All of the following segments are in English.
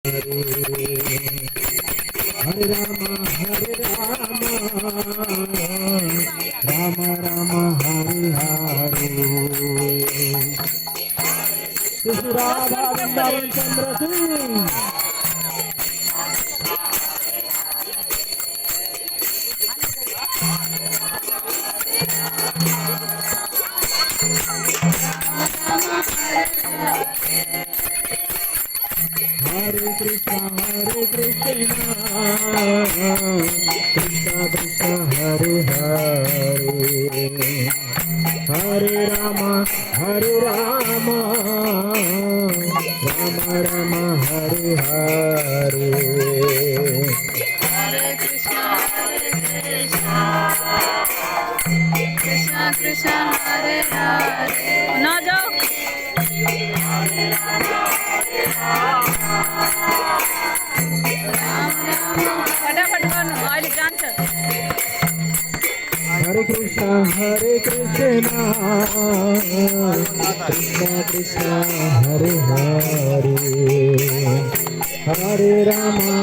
Hare Rama, Hare Rama, Rama Rama, Hare Hare. Shri Radha Vrindavan Chandra Singh. Hare Krishna, Krishna Krishna, Hare Hare, Hare Rama, Rama Rama, Hare Hare. Hare Krishna, Krishna Krishna, Hare Hare. ना जाओ फटाफट करो oil जान कर Hare Krishna, Krishna Krishna, Hare Hare, Hare Rama,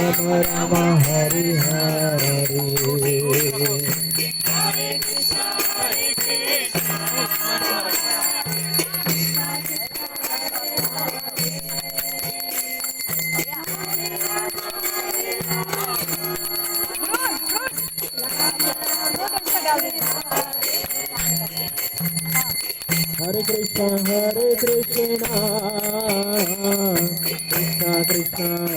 Rama Rama, Hare Hare. Hare Krishna, Krishna Krishna Krishna.